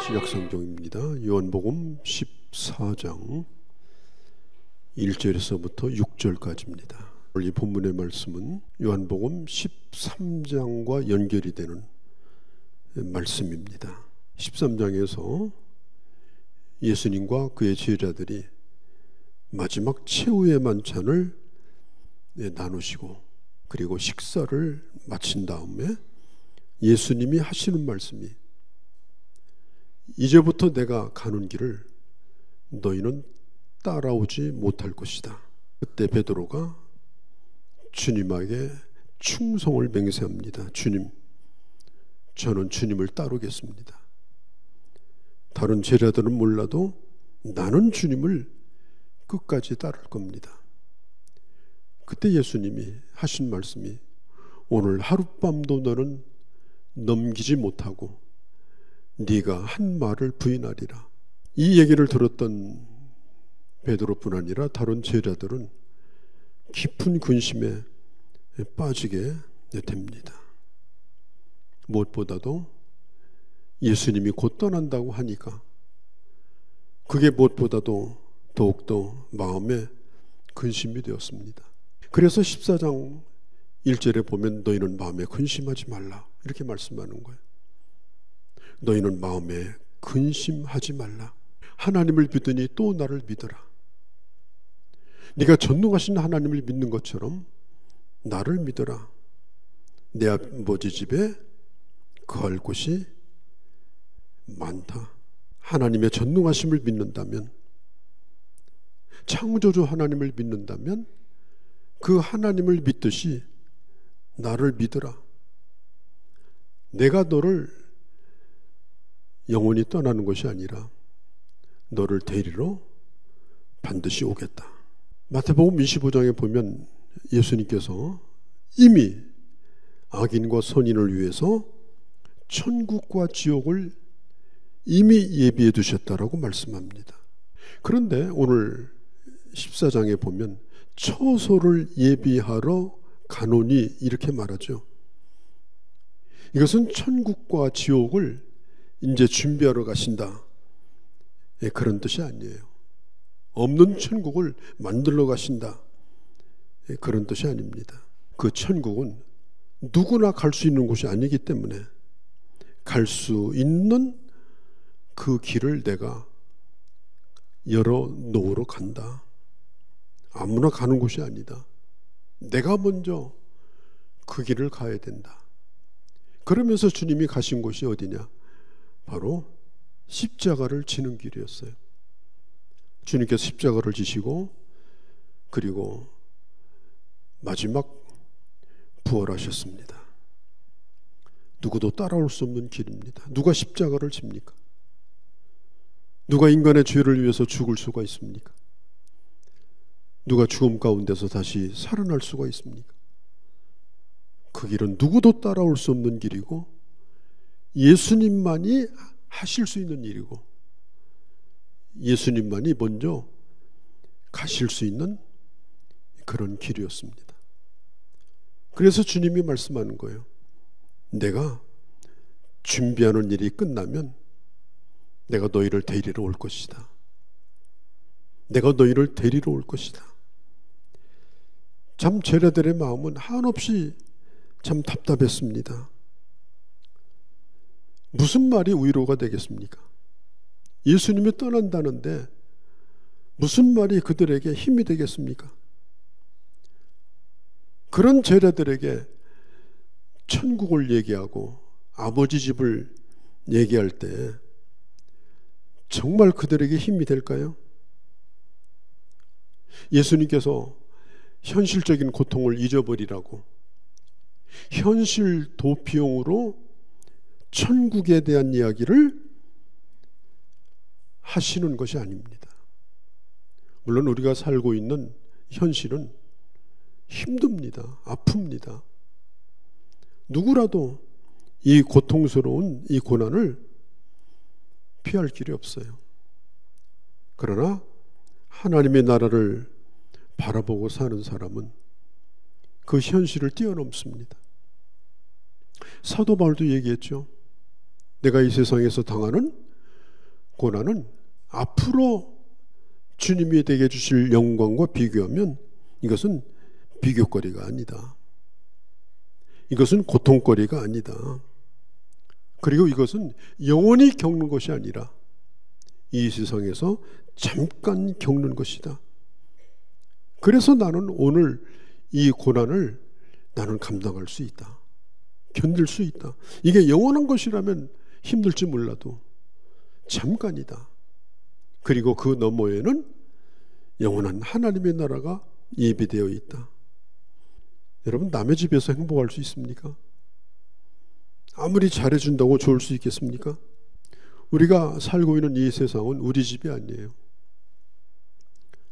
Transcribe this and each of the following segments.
신약성경입니다. 요한복음 14장 1절에서부터 6절까지입니다. 이 본문의 말씀은 요한복음 13장과 연결이 되는 말씀입니다. 13장에서 예수님과 그의 제자들이 마지막 최후의 만찬을 나누시고 그리고 식사를 마친 다음에 예수님이 하시는 말씀이 이제부터 내가 가는 길을 너희는 따라오지 못할 것이다. 그때 베드로가 주님에게 충성을 맹세합니다. 주님, 저는 주님을 따르겠습니다. 다른 제자들은 몰라도 나는 주님을 끝까지 따를 겁니다. 그때 예수님이 하신 말씀이 오늘 하룻밤도 너는 넘기지 못하고 네가 한 말을 부인하리라. 이 얘기를 들었던 베드로뿐 아니라 다른 제자들은 깊은 근심에 빠지게 됩니다. 무엇보다도 예수님이 곧 떠난다고 하니까 그게 무엇보다도 더욱더 마음에 근심이 되었습니다. 그래서 14장 1절에 보면 너희는 마음에 근심하지 말라 이렇게 말씀하는 거예요. 너희는 마음에 근심하지 말라. 하나님을 믿으니 또 나를 믿어라. 네가 전능하신 하나님을 믿는 것처럼 나를 믿어라. 내 아버지 집에 거할 곳이 많다. 하나님의 전능하심을 믿는다면, 창조주 하나님을 믿는다면 그 하나님을 믿듯이 나를 믿어라. 내가 너를 영원히 떠나는 것이 아니라 너를 데리러 반드시 오겠다. 마태복음 25장에 보면 예수님께서 이미 악인과 선인을 위해서 천국과 지옥을 이미 예비해 두셨다라고 말씀합니다. 그런데 오늘 14장에 보면 처소를 예비하러 가노니 이렇게 말하죠. 이것은 천국과 지옥을 이제 준비하러 가신다. 그런 뜻이 아니에요. 없는 천국을 만들러 가신다. 그런 뜻이 아닙니다. 그 천국은 누구나 갈 수 있는 곳이 아니기 때문에 갈 수 있는 그 길을 내가 열어 놓으러 간다. 아무나 가는 곳이 아니다. 내가 먼저 그 길을 가야 된다. 그러면서 주님이 가신 곳이 어디냐? 바로 십자가를 지는 길이었어요. 주님께서 십자가를 지시고 그리고 마지막 부활하셨습니다. 누구도 따라올 수 없는 길입니다. 누가 십자가를 집니까? 누가 인간의 죄를 위해서 죽을 수가 있습니까? 누가 죽음 가운데서 다시 살아날 수가 있습니까? 그 길은 누구도 따라올 수 없는 길이고 예수님만이 하실 수 있는 일이고 예수님만이 먼저 가실 수 있는 그런 길이었습니다. 그래서 주님이 말씀하는 거예요. 내가 준비하는 일이 끝나면 내가 너희를 데리러 올 것이다. 내가 너희를 데리러 올 것이다. 참 제자들의 마음은 한없이 참 답답했습니다. 무슨 말이 위로가 되겠습니까? 예수님이 떠난다는데 무슨 말이 그들에게 힘이 되겠습니까? 그런 제자들에게 천국을 얘기하고 아버지 집을 얘기할 때 정말 그들에게 힘이 될까요? 예수님께서 현실적인 고통을 잊어버리라고 현실 도피용으로 천국에 대한 이야기를 하시는 것이 아닙니다. 물론 우리가 살고 있는 현실은 힘듭니다. 아픕니다. 누구라도 이 고통스러운 이 고난을 피할 길이 없어요. 그러나 하나님의 나라를 바라보고 사는 사람은 그 현실을 뛰어넘습니다. 사도 바울도 얘기했죠. 내가 이 세상에서 당하는 고난은 앞으로 주님이 되게 주실 영광과 비교하면 이것은 비교거리가 아니다. 이것은 고통거리가 아니다. 그리고 이것은 영원히 겪는 것이 아니라 이 세상에서 잠깐 겪는 것이다. 그래서 나는 오늘 이 고난을 나는 감당할 수 있다. 견딜 수 있다. 이게 영원한 것이라면 힘들지 몰라도 잠깐이다. 그리고 그 너머에는 영원한 하나님의 나라가 예비되어 있다. 여러분, 남의 집에서 행복할 수 있습니까? 아무리 잘해준다고 좋을 수 있겠습니까? 우리가 살고 있는 이 세상은 우리 집이 아니에요.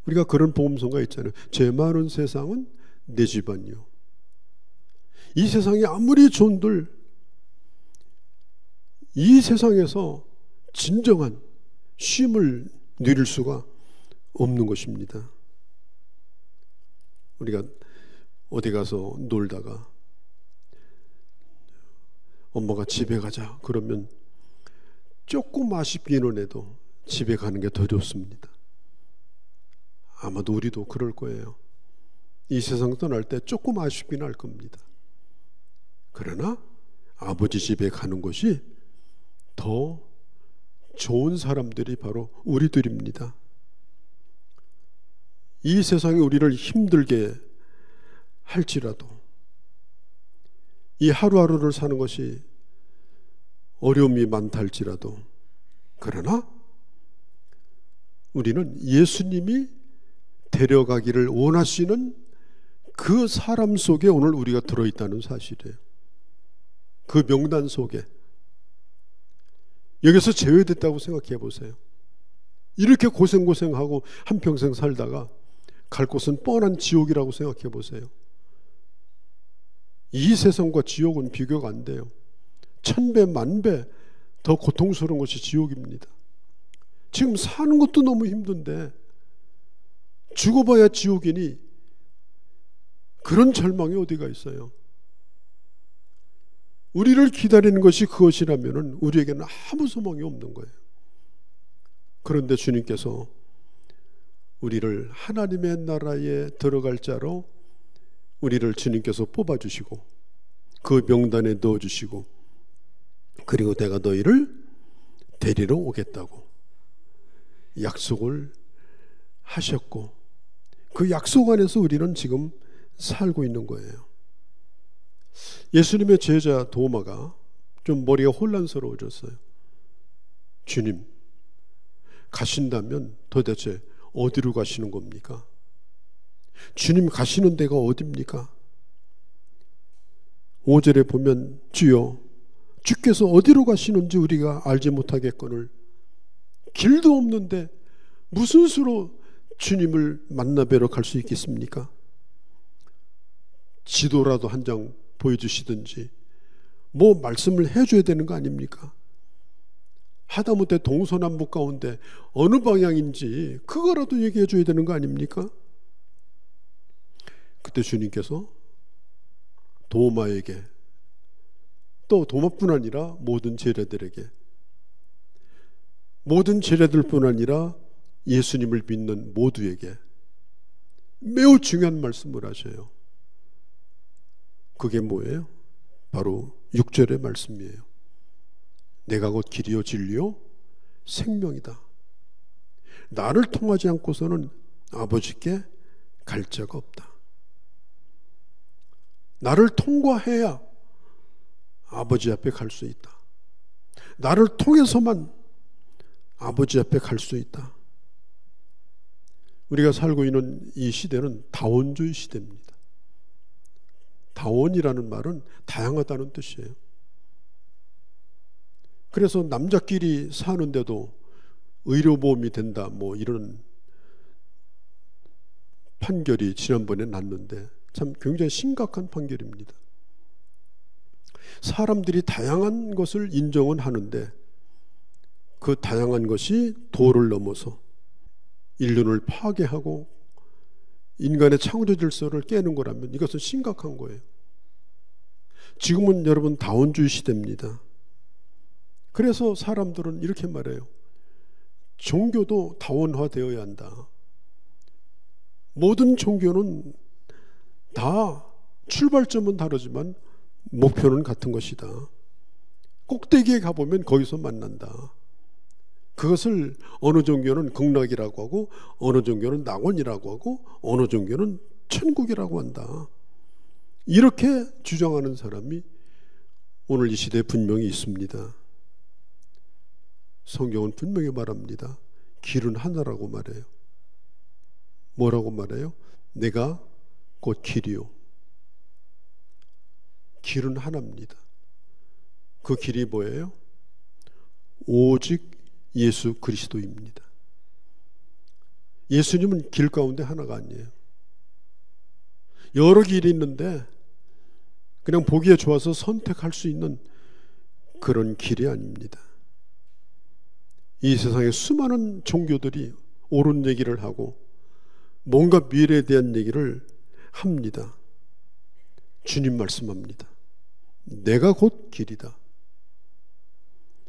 우리가 그런 복음서가 있잖아요. 죄 많은 세상은 내 집안이요. 이 세상이 아무리 좋은들 이 세상에서 진정한 쉼을 누릴 수가 없는 것입니다. 우리가 어디 가서 놀다가 엄마가 집에 가자 그러면 조금 아쉽기는 해도 집에 가는 게 더 좋습니다. 아마도 우리도 그럴 거예요. 이 세상 떠날 때 조금 아쉽긴 할 겁니다. 그러나 아버지 집에 가는 것이 더 좋은 사람들이 바로 우리들입니다. 이 세상이 우리를 힘들게 할지라도 이 하루하루를 사는 것이 어려움이 많다 할지라도 그러나 우리는 예수님이 데려가기를 원하시는 그 사람 속에 오늘 우리가 들어있다는 사실이에요. 그 명단 속에. 여기서 제외됐다고 생각해 보세요. 이렇게 고생하고 한평생 살다가 갈 곳은 뻔한 지옥이라고 생각해 보세요. 이 세상과 지옥은 비교가 안 돼요. 1000배, 10,000배 더 고통스러운 것이 지옥입니다. 지금 사는 것도 너무 힘든데 죽어봐야 지옥이니 그런 절망이 어디가 있어요? 우리를 기다리는 것이 그것이라면 우리에게는 아무 소망이 없는 거예요. 그런데 주님께서 우리를 하나님의 나라에 들어갈 자로 우리를 주님께서 뽑아주시고 그 명단에 넣어주시고 그리고 내가 너희를 데리러 오겠다고 약속을 하셨고 그 약속 안에서 우리는 지금 살고 있는 거예요. 예수님의 제자 도마가 좀 머리가 혼란스러워졌어요. 주님, 가신다면 도대체 어디로 가시는 겁니까? 주님 가시는 데가 어디입니까? 5절에 보면 주여 주께서 어디로 가시는지 우리가 알지 못하겠거늘 길도 없는데 무슨 수로 주님을 만나 뵈러 갈 수 있겠습니까? 지도라도 한 장 보여주시든지 뭐 말씀을 해줘야 되는 거 아닙니까? 하다못해 동서남북 가운데 어느 방향인지 그거라도 얘기해 줘야 되는 거 아닙니까? 그때 주님께서 도마에게 또 도마뿐 아니라 모든 제자들에게 모든 제자들뿐 아니라 예수님을 믿는 모두에게 매우 중요한 말씀을 하셔요. 그게 뭐예요? 바로 6절의 말씀이에요. 내가 곧 길이요 진리요 생명이다. 나를 통하지 않고서는 아버지께 갈 자가 없다. 나를 통과해야 아버지 앞에 갈 수 있다. 나를 통해서만 아버지 앞에 갈 수 있다. 우리가 살고 있는 이 시대는 다원주의 시대입니다. 다원이라는 말은 다양하다는 뜻이에요. 그래서 남자끼리 사는데도 의료보험이 된다 뭐 이런 판결이 지난번에 났는데 참 굉장히 심각한 판결입니다. 사람들이 다양한 것을 인정은 하는데 그 다양한 것이 도를 넘어서 인륜을 파괴하고 인간의 창조 질서를 깨는 거라면 이것은 심각한 거예요. 지금은 여러분 다원주의 시대입니다. 그래서 사람들은 이렇게 말해요. 종교도 다원화되어야 한다. 모든 종교는 다 출발점은 다르지만 목표는 같은 것이다. 꼭대기에 가보면 거기서 만난다. 그것을 어느 종교는 극락이라고 하고 어느 종교는 낙원이라고 하고 어느 종교는 천국이라고 한다. 이렇게 주장하는 사람이 오늘 이 시대에 분명히 있습니다. 성경은 분명히 말합니다. 길은 하나라고 말해요. 뭐라고 말해요? 내가 곧 길이요. 길은 하나입니다. 그 길이 뭐예요? 오직 예수 그리스도입니다. 예수님은 길 가운데 하나가 아니에요. 여러 길이 있는데 그냥 보기에 좋아서 선택할 수 있는 그런 길이 아닙니다. 이 세상에 수많은 종교들이 옳은 얘기를 하고 뭔가 미래에 대한 얘기를 합니다. 주님 말씀합니다. 내가 곧 길이다.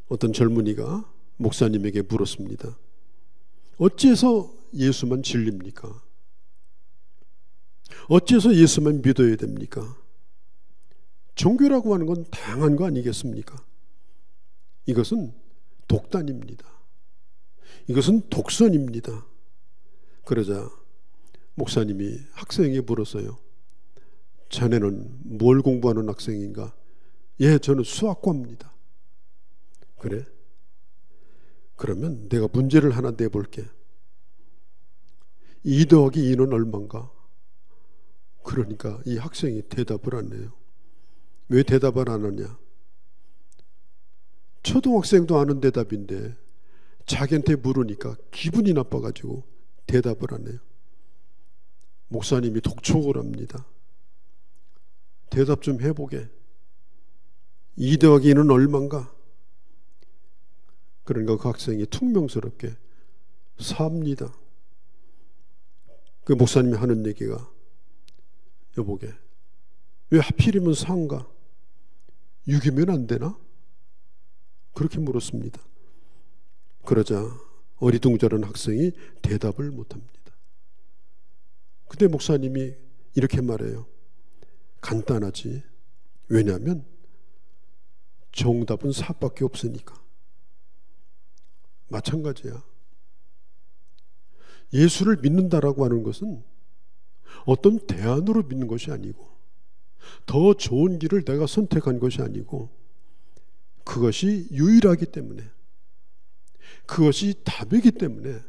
어떤 젊은이가 목사님에게 물었습니다. 어찌해서 예수만 진리입니까? 어찌해서 예수만 믿어야 됩니까? 종교라고 하는 건 다양한 거 아니겠습니까? 이것은 독단입니다. 이것은 독선입니다. 그러자 목사님이 학생에게 물었어요. 자네는 뭘 공부하는 학생인가? 예, 저는 수학과입니다. 그래? 그러면 내가 문제를 하나 내볼게. 2 더하기 2는 얼마인가? 그러니까 이 학생이 대답을 안 해요. 왜 대답을 안 하냐? 초등학생도 아는 대답인데 자기한테 물으니까 기분이 나빠가지고 대답을 안 해요. 목사님이 독촉을 합니다. 대답 좀 해보게. 2 더하기 2는 얼마인가? 그러니까 그 학생이 퉁명스럽게 4입니다. 그 목사님이 하는 얘기가 여보게 왜 하필이면 4인가? 6이면 안 되나? 그렇게 물었습니다. 그러자 어리둥절한 학생이 대답을 못합니다. 그때 목사님이 이렇게 말해요. 간단하지. 왜냐하면 정답은 4밖에 없으니까. 마찬가지야. 예수를 믿는다라고 하는 것은 어떤 대안으로 믿는 것이 아니고 더 좋은 길을 내가 선택한 것이 아니고 그것이 유일하기 때문에 그것이 답이기 때문에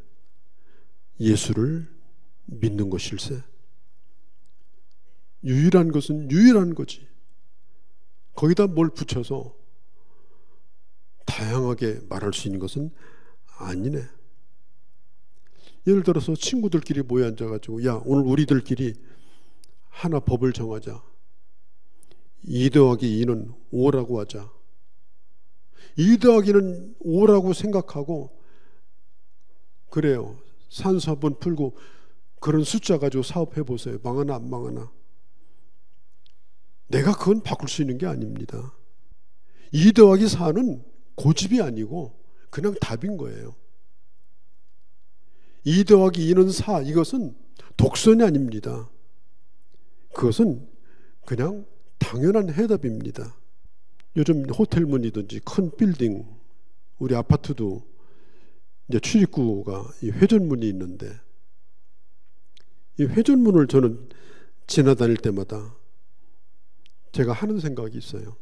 예수를 믿는 것일세. 유일한 것은 유일한 거지. 거기다 뭘 붙여서 다양하게 말할 수 있는 것은 아니네. 예를 들어서 친구들끼리 모여 앉아가지고 야 오늘 우리들끼리 하나 법을 정하자. 2 더하기 2는 5라고 하자. 2 더하기는 5라고 생각하고 그래요. 산수 한번 풀고 그런 숫자 가지고 사업해보세요. 망하나 안 망하나. 내가 그건 바꿀 수 있는 게 아닙니다. 2 더하기 4는 고집이 아니고 그냥 답인 거예요. 2 더하기 2는 4 이것은 독선이 아닙니다. 그것은 그냥 당연한 해답입니다. 요즘 호텔 문이든지 큰 빌딩 우리 아파트도 이제 출입구가 이 회전문이 있는데 이 회전문을 저는 지나다닐 때마다 제가 하는 생각이 있어요.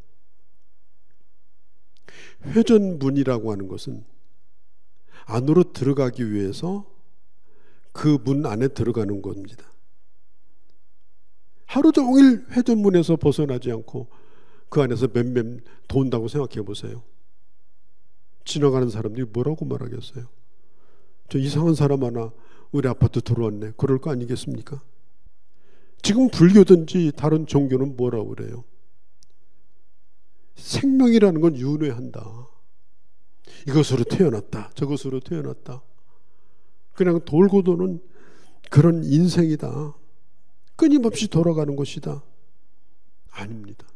회전문이라고 하는 것은 안으로 들어가기 위해서 그 문 안에 들어가는 겁니다. 하루 종일 회전문에서 벗어나지 않고 그 안에서 맴맴 돈다고 생각해 보세요. 지나가는 사람들이 뭐라고 말하겠어요? 저 이상한 사람 하나 우리 아파트 들어왔네. 그럴 거 아니겠습니까? 지금 불교든지 다른 종교는 뭐라고 그래요? 생명이라는 건 윤회한다. 이것으로 태어났다. 저것으로 태어났다. 그냥 돌고 도는 그런 인생이다. 끊임없이 돌아가는 것이다. 아닙니다.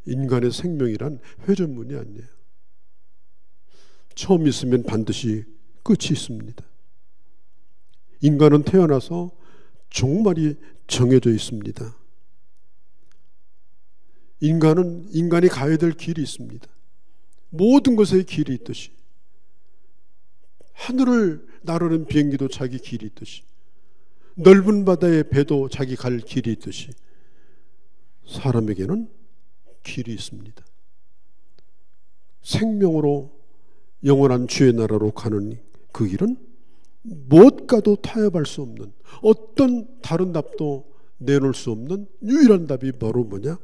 인간의 생명이란 회전문이 아니에요. 처음 있으면 반드시 끝이 있습니다. 인간은 태어나서 종말이 정해져 있습니다. 인간이 가야 될 길이 있습니다. 모든 것에 길이 있듯이, 하늘을 나르는 비행기도 자기 길이 있듯이, 넓은 바다의 배도 자기 갈 길이 있듯이 사람에게는 길이 있습니다. 생명으로 영원한 주의 나라로 가는 그 길은 무엇 가도 타협할 수 없는, 어떤 다른 답도 내놓을 수 없는 유일한 답이 바로 뭐냐?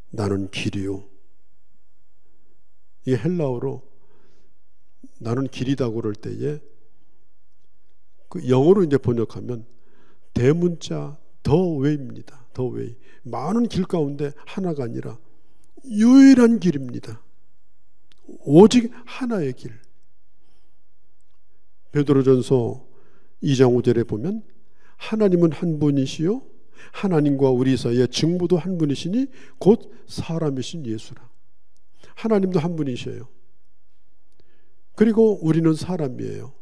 나는 길이요. 이 헬라어로 나는 길이다 그럴 때에 그 영어로 이제 번역하면 대문자 더 웨이입니다. 더 웨이. 많은 길 가운데 하나가 아니라 유일한 길입니다. 오직 하나의 길. 베드로전서 2장 5절에 보면 하나님은 한 분이시요 하나님과 우리 사이의 증보도 한 분이시니 곧 사람이신 예수라. 하나님도 한 분이셔요. 그리고 우리는 사람이에요.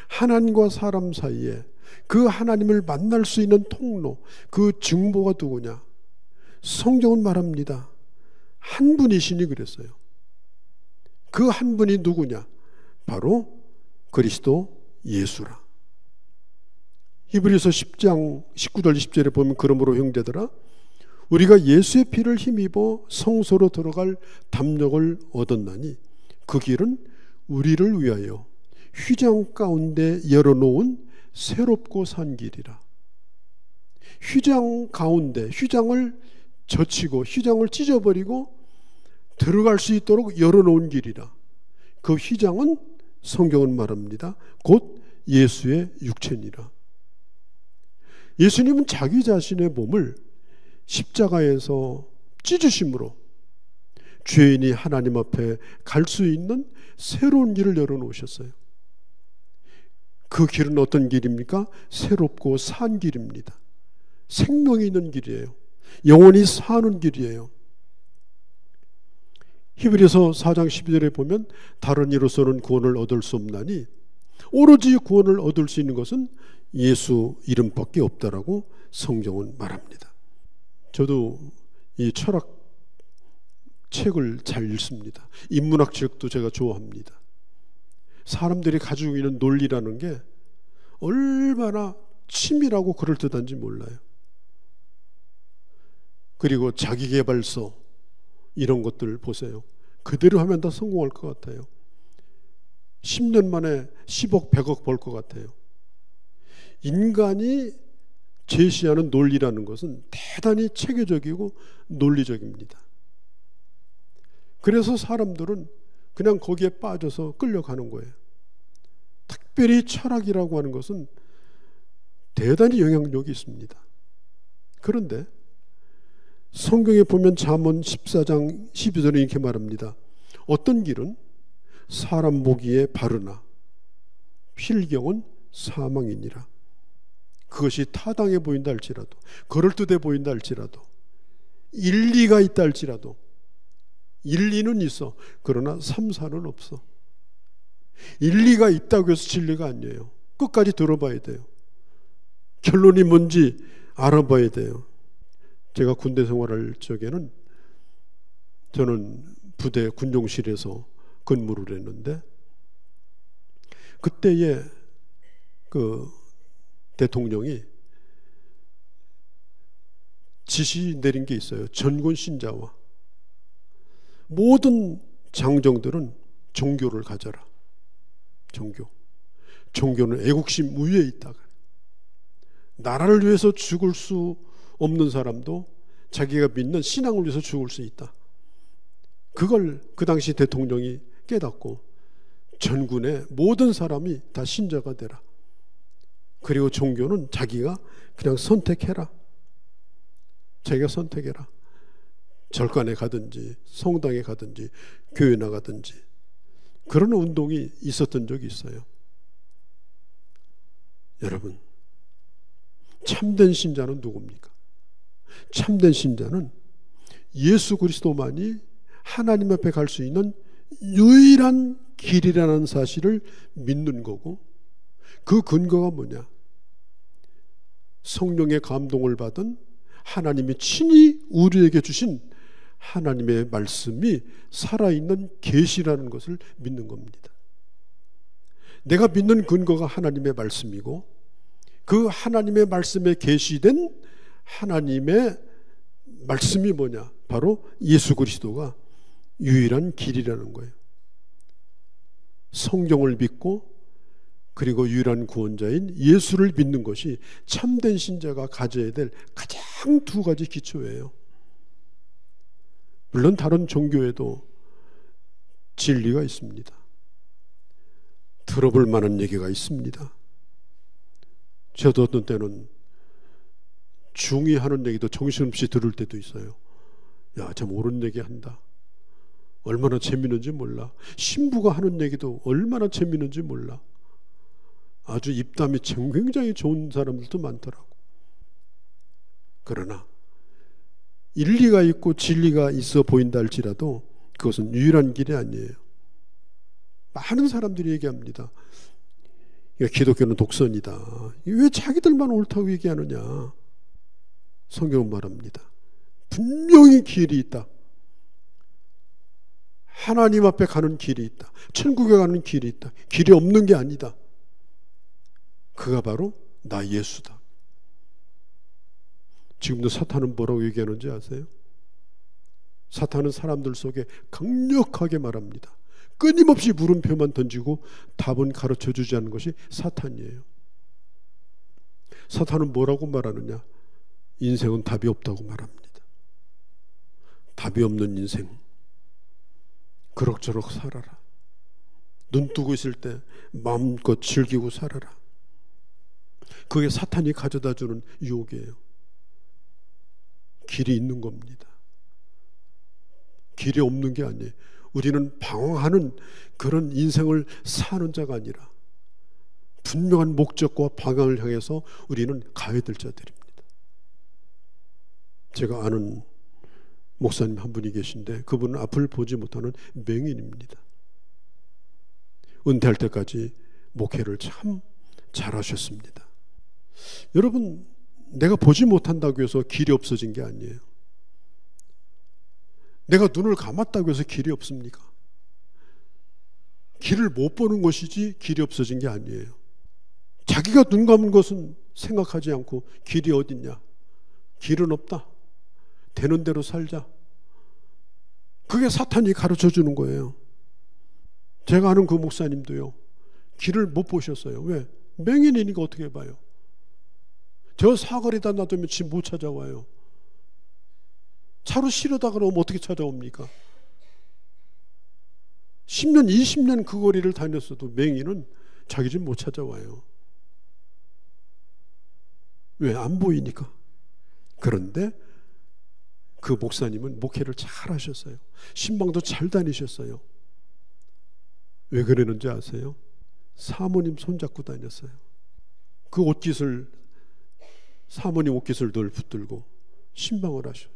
하나님과 사람 사이에 그 하나님을 만날 수 있는 통로, 그 증보가 누구냐? 성경은 말합니다. 한 분이시니 그랬어요. 그 한 분이 누구냐? 바로 그리스도 예수라. 히브리서 10장 19절 20절에 보면 그러므로 형제들아 우리가 예수의 피를 힘입어 성소로 들어갈 담력을 얻었나니 그 길은 우리를 위하여 휘장 가운데 열어놓은 새롭고 산 길이라. 휘장 가운데, 휘장을 젖히고 휘장을 찢어버리고 들어갈 수 있도록 열어놓은 길이라. 그 휘장은 성경은 말합니다. 곧 예수의 육체니라. 예수님은 자기 자신의 몸을 십자가에서 찢으심으로 죄인이 하나님 앞에 갈 수 있는 새로운 길을 열어놓으셨어요. 그 길은 어떤 길입니까? 새롭고 산 길입니다. 생명이 있는 길이에요. 영원히 사는 길이에요. 히브리서 4장 12절에 보면 다른 이로서는 구원을 얻을 수 없나니 오로지 구원을 얻을 수 있는 것은 예수 이름밖에 없다라고 성경은 말합니다. 저도 이 철학 책을 잘 읽습니다. 인문학 책도 제가 좋아합니다. 사람들이 가지고 있는 논리라는 게 얼마나 치밀하고 그럴듯한지 몰라요. 그리고 자기계발서 이런 것들 보세요. 그대로 하면 다 성공할 것 같아요. 10년 만에 10억, 100억 벌 것 같아요. 인간이 제시하는 논리라는 것은 대단히 체계적이고 논리적입니다. 그래서 사람들은 그냥 거기에 빠져서 끌려가는 거예요. 특별히 철학이라고 하는 것은 대단히 영향력이 있습니다. 그런데 성경에 보면 잠언 14장 12절에 이렇게 말합니다. 어떤 길은 사람 보기에 바르나 필경은 사망이니라. 그것이 타당해 보인다 할지라도, 그럴듯해 보인다 할지라도, 일리가 있다 할지라도, 일리는 있어. 그러나 삼사는 없어. 일리가 있다고 해서 진리가 아니에요. 끝까지 들어봐야 돼요. 결론이 뭔지 알아봐야 돼요. 제가 군대 생활할 적에는 저는 부대 군종실에서 근무를 했는데 그때에 그 대통령이 지시 내린 게 있어요. 전군 신자와 모든 장정들은 종교를 가져라. 종교는 애국심 위에 있다가 나라를 위해서 죽을 수 없는 사람도 자기가 믿는 신앙을 위해서 죽을 수 있다. 그걸 그 당시 대통령이 깨닫고 전군의 모든 사람이 다 신자가 되라. 그리고 종교는 자기가 그냥 선택해라. 자기가 선택해라. 절간에 가든지 성당에 가든지 교회 나가든지 그런 운동이 있었던 적이 있어요. 여러분, 참된 신자는 누굽니까? 참된 신자는 예수 그리스도만이 하나님 앞에 갈 수 있는 유일한 길이라는 사실을 믿는 거고, 그 근거가 뭐냐? 성령의 감동을 받은 하나님이 친히 우리에게 주신 하나님의 말씀이 살아있는 계시라는 것을 믿는 겁니다. 내가 믿는 근거가 하나님의 말씀이고, 그 하나님의 말씀에 계시된 하나님의 말씀이 뭐냐? 바로 예수 그리스도가 유일한 길이라는 거예요. 성경을 믿고 그리고 유일한 구원자인 예수를 믿는 것이 참된 신자가 가져야 될 가장 두 가지 기초예요. 물론 다른 종교에도 진리가 있습니다. 들어볼 만한 얘기가 있습니다. 저도 어떤 때는 중이 하는 얘기도 정신없이 들을 때도 있어요. 야, 참 옳은 얘기 한다. 얼마나 재밌는지 몰라. 신부가 하는 얘기도 얼마나 재밌는지 몰라. 아주 입담이 굉장히 좋은 사람들도 많더라고. 그러나 일리가 있고 진리가 있어 보인다 할지라도 그것은 유일한 길이 아니에요. 많은 사람들이 얘기합니다. 기독교는 독선이다. 왜 자기들만 옳다고 얘기하느냐. 성경은 말합니다. 분명히 길이 있다. 하나님 앞에 가는 길이 있다. 천국에 가는 길이 있다. 길이 없는 게 아니다. 그가 바로 나 예수다. 지금도 사탄은 뭐라고 얘기하는지 아세요? 사탄은 사람들 속에 강력하게 말합니다. 끊임없이 물음표만 던지고 답은 가르쳐 주지 않는 것이 사탄이에요. 사탄은 뭐라고 말하느냐? 인생은 답이 없다고 말합니다. 답이 없는 인생, 그럭저럭 살아라. 눈 뜨고 있을 때 마음껏 즐기고 살아라. 그게 사탄이 가져다 주는 유혹이에요. 길이 있는 겁니다. 길이 없는 게 아니에요. 우리는 방황하는 그런 인생을 사는 자가 아니라 분명한 목적과 방향을 향해서 우리는 가야 될 자들입니다. 제가 아는 목사님 한 분이 계신데 그분은 앞을 보지 못하는 맹인입니다. 은퇴할 때까지 목회를 참 잘하셨습니다. 여러분, 내가 보지 못한다고 해서 길이 없어진 게 아니에요. 내가 눈을 감았다고 해서 길이 없습니까? 길을 못 보는 것이지 길이 없어진 게 아니에요. 자기가 눈 감은 것은 생각하지 않고 길이 어딨냐? 길은 없다. 되는 대로 살자. 그게 사탄이 가르쳐 주는 거예요. 제가 아는 그 목사님도요, 길을 못 보셨어요. 왜? 맹인이니까 어떻게 봐요? 저 사거리에다 놔두면 집 못 찾아와요. 차로 실어다가 놓으면 어떻게 찾아옵니까? 10년, 20년 그 거리를 다녔어도 맹인은 자기 집 못 찾아와요. 왜? 안 보이니까. 그런데 그 목사님은 목회를 잘 하셨어요. 신방도 잘 다니셨어요. 왜 그러는지 아세요? 사모님 손잡고 다녔어요. 그 옷깃을, 사모님 옷깃을 늘 붙들고 신방을 하셔.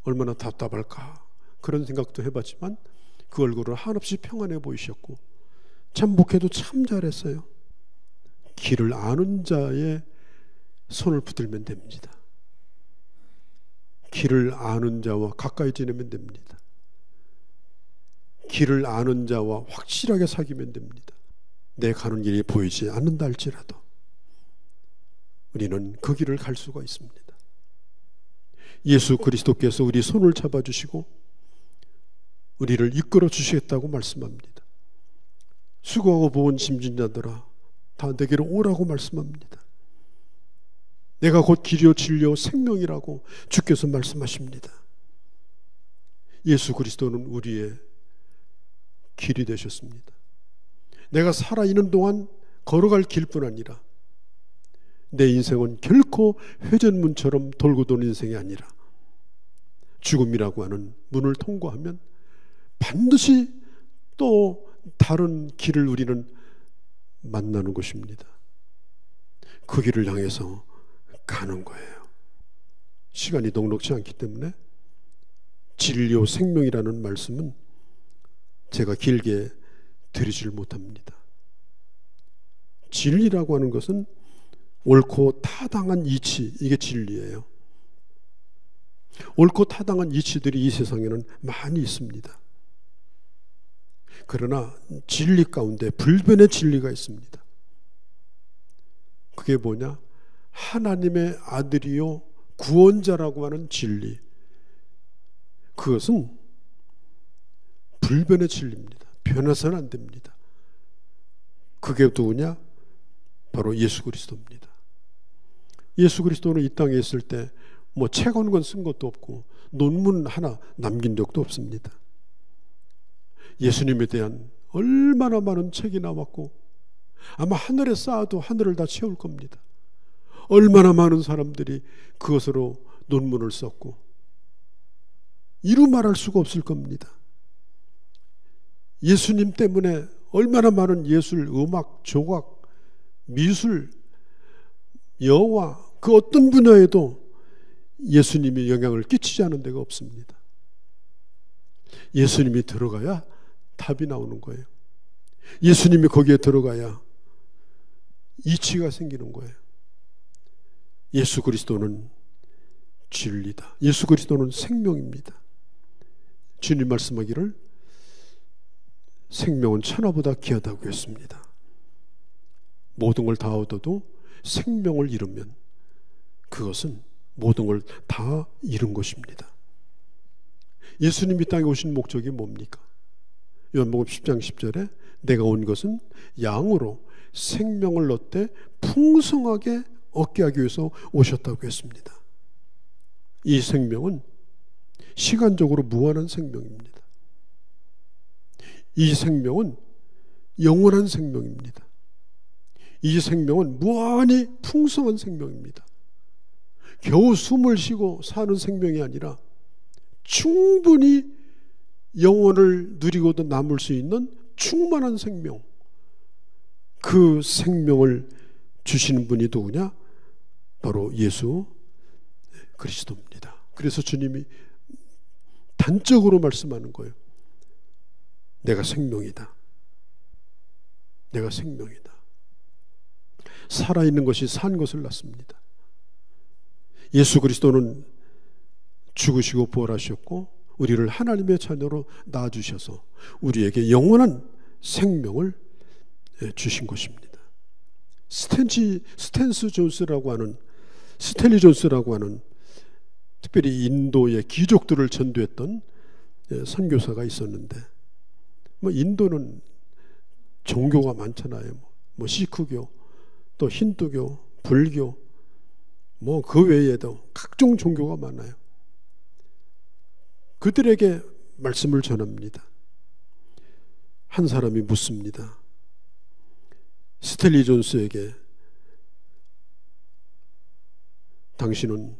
얼마나 답답할까 그런 생각도 해봤지만 그 얼굴을 한없이 평안해 보이셨고 참 목회도 참 잘했어요. 길을 아는 자의 손을 붙들면 됩니다. 길을 아는 자와 가까이 지내면 됩니다. 길을 아는 자와 확실하게 사귀면 됩니다. 내 가는 길이 보이지 않는다 할지라도 우리는 그 길을 갈 수가 있습니다. 예수 그리스도께서 우리 손을 잡아주시고 우리를 이끌어 주시겠다고 말씀합니다. 수고하고 무거운 짐진 자들아 다 내게로 오라고 말씀합니다. 내가 곧 길이요 진리요 생명이라고 주께서 말씀하십니다. 예수 그리스도는 우리의 길이 되셨습니다. 내가 살아있는 동안 걸어갈 길뿐 아니라 내 인생은 결코 회전문처럼 돌고 도는 인생이 아니라 죽음이라고 하는 문을 통과하면 반드시 또 다른 길을 우리는 만나는 것입니다. 그 길을 향해서 가는 거예요. 시간이 넉넉지 않기 때문에 진리요 생명이라는 말씀은 제가 길게 드리질 못합니다. 진리라고 하는 것은 옳고 타당한 이치, 이게 진리예요. 옳고 타당한 이치들이 이 세상에는 많이 있습니다. 그러나 진리 가운데 불변의 진리가 있습니다. 그게 뭐냐? 하나님의 아들이요 구원자라고 하는 진리. 그것은 불변의 진리입니다. 변해서는 안 됩니다. 그게 누구냐? 바로 예수 그리스도입니다. 예수 그리스도는 이 땅에 있을 때 뭐 책 한 권 쓴 것도 없고 논문 하나 남긴 적도 없습니다. 예수님에 대한 얼마나 많은 책이 나왔고 아마 하늘에 쌓아도 하늘을 다 채울 겁니다. 얼마나 많은 사람들이 그것으로 논문을 썼고 이루 말할 수가 없을 겁니다. 예수님 때문에 얼마나 많은 예술, 음악, 조각, 미술, 여화 그 어떤 분야에도 예수님이 영향을 끼치지 않은 데가 없습니다. 예수님이 들어가야 답이 나오는 거예요. 예수님이 거기에 들어가야 이치가 생기는 거예요. 예수 그리스도는 진리다. 예수 그리스도는 생명입니다. 주님 말씀하기를 생명은 천하보다 귀하다고 했습니다. 모든 걸 다 얻어도 생명을 잃으면 그것은 모든 걸 다 잃은 것입니다. 예수님이 땅에 오신 목적이 뭡니까? 요한복음 10장 10절에 내가 온 것은 양으로 생명을 얻되 풍성하게 얻게 하기 위해서 오셨다고 했습니다. 이 생명은 시간적으로 무한한 생명입니다. 이 생명은 영원한 생명입니다. 이 생명은 무한히 풍성한 생명입니다. 겨우 숨을 쉬고 사는 생명이 아니라 충분히 영혼을 누리고도 남을 수 있는 충만한 생명, 그 생명을 주시는 분이 누구냐? 바로 예수 그리스도입니다. 그래서 주님이 단적으로 말씀하는 거예요. 내가 생명이다. 내가 생명이다. 살아있는 것이 산 것을 낳습니다. 예수 그리스도는 죽으시고 부활하셨고 우리를 하나님의 자녀로 낳아주셔서 우리에게 영원한 생명을 주신 것입니다. 스탠리 존스라고 하는 특별히 인도의 귀족들을 전도했던 선교사가 있었는데, 뭐 인도는 종교가 많잖아요. 뭐 시크교, 또 힌두교, 불교, 뭐 그 외에도 각종 종교가 많아요. 그들에게 말씀을 전합니다. 한 사람이 묻습니다. 스탠리 존스에게 당신은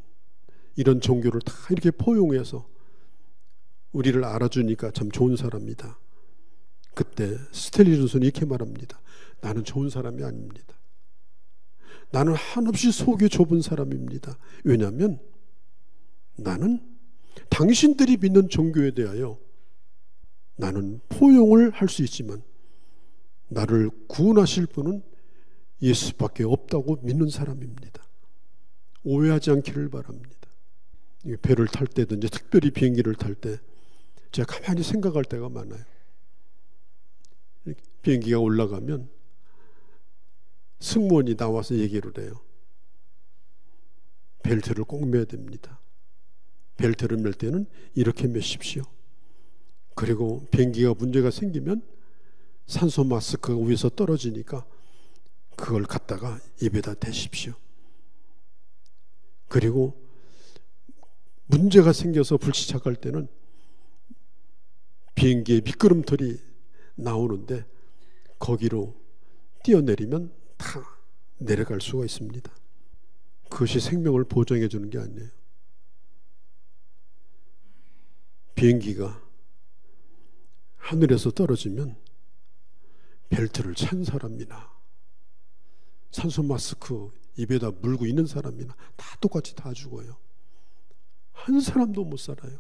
이런 종교를 다 이렇게 포용해서 우리를 알아주니까 참 좋은 사람이다. 그때 스탠리 존스는 이렇게 말합니다. 나는 좋은 사람이 아닙니다. 나는 한없이 속이 좁은 사람입니다. 왜냐하면 나는 당신들이 믿는 종교에 대하여 나는 포용을 할 수 있지만 나를 구원하실 분은 예수밖에 없다고 믿는 사람입니다. 오해하지 않기를 바랍니다. 배를 탈 때든지 특별히 비행기를 탈 때 제가 가만히 생각할 때가 많아요. 비행기가 올라가면 승무원이 나와서 얘기를 해요. 벨트를 꼭 매야 됩니다. 벨트를 맬 때는 이렇게 매십시오. 그리고 비행기가 문제가 생기면 산소 마스크가 위에서 떨어지니까 그걸 갖다가 입에다 대십시오. 그리고 문제가 생겨서 불시착할 때는 비행기에 미끄럼틀이 나오는데 거기로 뛰어내리면 다 내려갈 수가 있습니다. 그것이 생명을 보장해 주는 게 아니에요. 비행기가 하늘에서 떨어지면 벨트를 찬 사람이나 산소 마스크 입에다 물고 있는 사람이나 다 똑같이 다 죽어요. 한 사람도 못 살아요.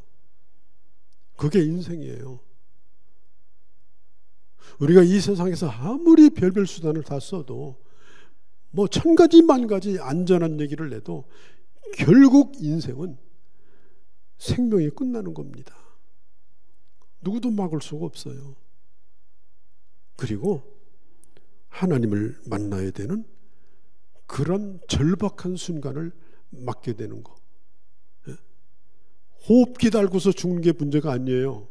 그게 인생이에요. 우리가 이 세상에서 아무리 별별 수단을 다 써도 뭐 1000가지 만가지 안전한 얘기를 내도 결국 인생은 생명이 끝나는 겁니다. 누구도 막을 수가 없어요. 그리고 하나님을 만나야 되는 그런 절박한 순간을 맞게 되는 거. 호흡기 달고서 죽는 게 문제가 아니에요.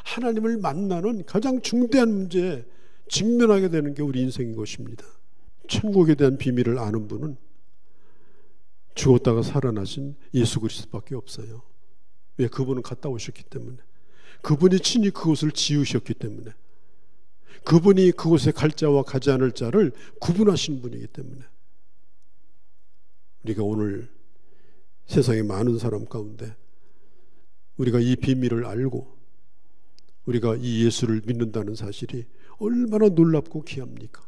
하나님을 만나는 가장 중대한 문제에 직면하게 되는 게 우리 인생인 것입니다. 천국에 대한 비밀을 아는 분은 죽었다가 살아나신 예수 그리스도밖에 없어요. 왜? 그분은 갔다 오셨기 때문에. 그분이 친히 그곳을 지으셨기 때문에. 그분이 그곳에 갈 자와 가지 않을 자를 구분하신 분이기 때문에. 우리가 오늘 세상의 많은 사람 가운데 우리가 이 비밀을 알고 우리가 이 예수를 믿는다는 사실이 얼마나 놀랍고 귀합니까?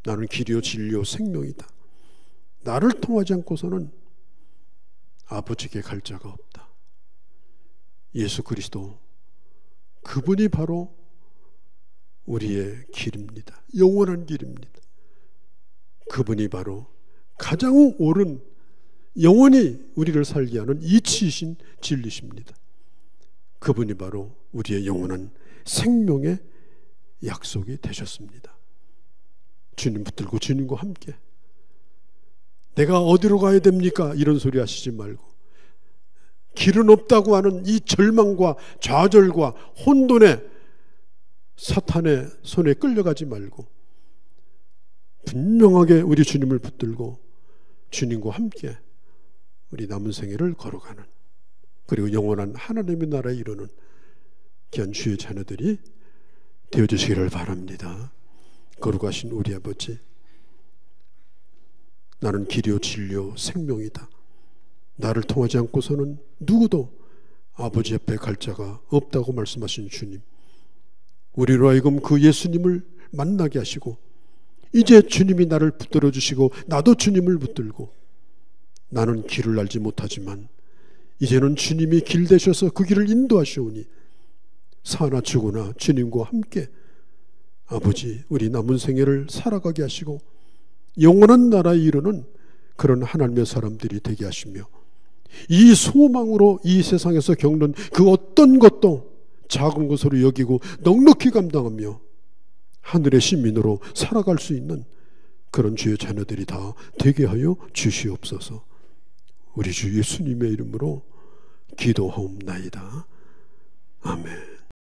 나는 길이요 진리요 생명이다. 나를 통하지 않고서는 아버지께 갈 자가 없다. 예수 그리스도, 그분이 바로 우리의 길입니다. 영원한 길입니다. 그분이 바로 가장 옳은, 영원히 우리를 살게 하는 이치이신 진리십니다. 그분이 바로 우리의 영원한 생명의 약속이 되셨습니다. 주님 붙들고 주님과 함께, 내가 어디로 가야 됩니까? 이런 소리 하시지 말고, 길은 없다고 하는 이 절망과 좌절과 혼돈에 사탄의 손에 끌려가지 말고 분명하게 우리 주님을 붙들고 주님과 함께 우리 남은 생애를 걸어가는, 그리고 영원한 하나님의 나라에 이르는 귀한 주의 자녀들이 되어주시기를 바랍니다. 거룩하신 우리 아버지, 나는 길이요 진리요 생명이다. 나를 통하지 않고서는 누구도 아버지 옆에 갈 자가 없다고 말씀하신 주님, 우리로 하여금 그 예수님을 만나게 하시고 이제 주님이 나를 붙들어 주시고 나도 주님을 붙들고, 나는 길을 알지 못하지만 이제는 주님이 길 되셔서 그 길을 인도하시오니 사나 죽으나 주님과 함께 아버지 우리 남은 생애를 살아가게 하시고 영원한 나라에 이르는 그런 하나님의 사람들이 되게 하시며, 이 소망으로 이 세상에서 겪는 그 어떤 것도 작은 것으로 여기고 넉넉히 감당하며 하늘의 시민으로 살아갈 수 있는 그런 주의 자녀들이 다 되게 하여 주시옵소서. 우리 주 예수님의 이름으로 기도하옵나이다. 아멘.